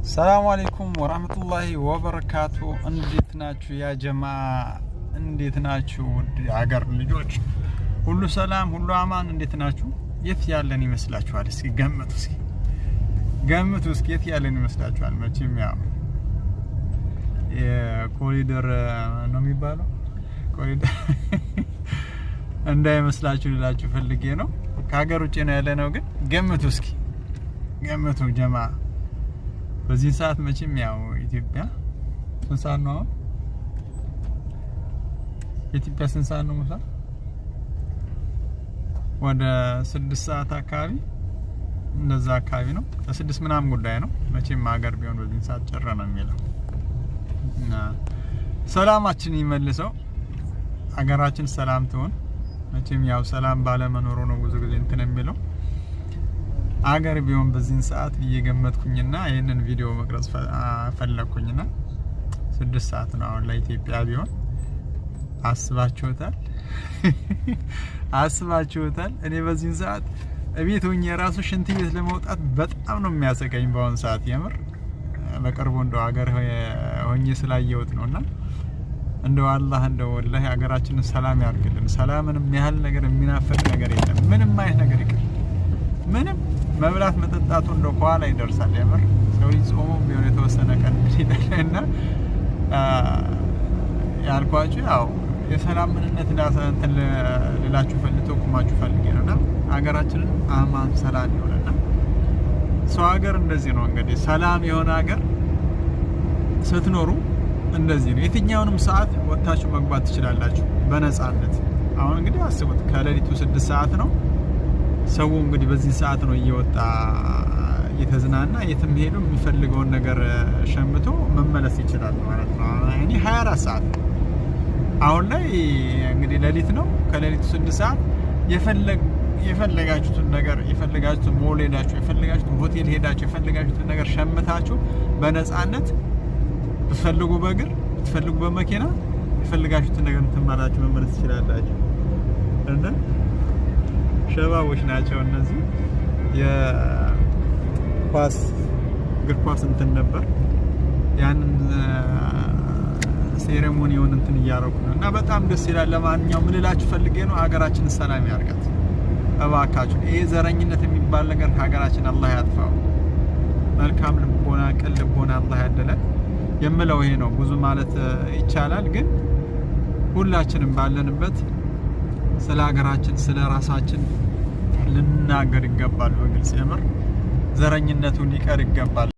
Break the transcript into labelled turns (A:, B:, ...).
A: ሰላም አለይኩም ወራህመቱላሂ ወበረካቱ። እንዴት ናችሁ ያ ጀማ? እንዴት ናችሁ አገር ልጆች? ሁሉ ሰላም፣ ሁሉ አማን? እንዴት ናችሁ? የት ያለን ይመስላችኋል? እስኪ ገምቱ፣ እስኪ የት ያለን ይመስላችኋል? መቼም ያው የኮሪደር ነው የሚባለው፣ ኮሪደር እንዳይመስላችሁ ልላችሁ ፈልጌ ነው። ከሀገር ውጪ ነው ያለነው፣ ግን ገምቱ እስኪ ገምቱ ጀማ። በዚህ ሰዓት መቼም ያው ኢትዮጵያ ስንት ሰዓት ነው? ኢትዮጵያ ስንት ሰዓት ነው? ሙሳ ወደ 6 ሰዓት አካባቢ እንደዛ አካባቢ ነው። ለ6 ምናምን ጉዳይ ነው። መቼም ሀገር ቢሆን በዚህ ሰዓት ጭር ነው የሚለው እና ሰላማችን ይመልሰው፣ ሀገራችን ሰላም ትሆን። መቼም ያው ሰላም ባለመኖሩ ነው ብዙ ጊዜ እንትን የሚለው። አገር ቢሆን በዚህ ሰዓት እየገመትኩኝና ይሄንን ቪዲዮ መቅረጽ ፈለኩኝና 6 ሰዓት ነው አሁን ለኢትዮጵያ ቢሆን። አስባችሁታል? እኔ በዚህ ሰዓት እቤት ሆኜ ራሱ ሽንት ቤት ለመውጣት በጣም ነው የሚያሰቀኝ በአሁን ሰዓት። የምር በቅርቡ እንደው ሀገር ሆኜ ስላየሁት ነውና እንደው አላህ እንደው ወላሂ ሀገራችንን ሰላም ያርግልን። ሰላምንም ያህል ነገር የሚናፈቅ ነገር የለም። ምንም አይነት ነገር ይቅር፣ ምንም መብላት መጠጣቱ እንደው ከኋላ ይደርሳል። የምር ሰው ጾሙ ቢሆን የተወሰነ ቀን ይደልና ያልኳችሁ ያው የሰላም ምንነት እንትን ልላችሁ ፈልጌ ነውና ሀገራችንን አማን ሰላም ይሆንና ሰው ሀገር እንደዚህ ነው እንግዲህ። ሰላም የሆነ ሀገር ስትኖሩ እንደዚህ ነው። የትኛውንም ሰዓት ወጥታችሁ መግባት ትችላላችሁ በነፃነት። አሁን እንግዲህ አስቡት ከሌሊቱ 6 ሰዓት ነው። ሰው እንግዲህ በዚህ ሰዓት ነው እየወጣ እየተዝናና የትም ሄዶ የሚፈልገውን ነገር ሸምቶ መመለስ ይችላል ማለት ነው። እኔ 24 ሰዓት አሁን ላይ እንግዲህ ሌሊት ነው። ከሌሊቱ 6 ሰዓት የፈለጋችሁትን ነገር የፈለጋችሁትን ሞል ሄዳችሁ የፈለጋችሁትን ሆቴል ሄዳችሁ የፈለጋችሁትን ነገር ሸምታችሁ በነፃነት ብትፈልጉ በእግር ብትፈልጉ በመኪና የፈለጋችሁትን ነገር እንትማላችሁ መመለስ ትችላላችሁ። እና ሸባቦች ናቸው እነዚህ። የኳስ እግር ኳስ እንትን ነበር ያንን ሴሬሞኒውን እንትን እያረኩ ነው እና በጣም ደስ ይላል። ለማንኛውም ምን ልላችሁ ፈልጌ ነው፣ ሀገራችን ሰላም ያርጋት እባካችሁ። ይሄ ዘረኝነት የሚባል ነገር ከሀገራችን አላህ ያጥፋው። መልካም ልቦና፣ ቅን ልቦና አላህ ያደለን የምለው ይሄ ነው። ብዙ ማለት ይቻላል፣ ግን ሁላችንም ባለንበት ስለ ሀገራችን ስለ ራሳችን ልናገር ይገባል በግልጽ። የምር ዘረኝነቱ ሊቀር ይገባል።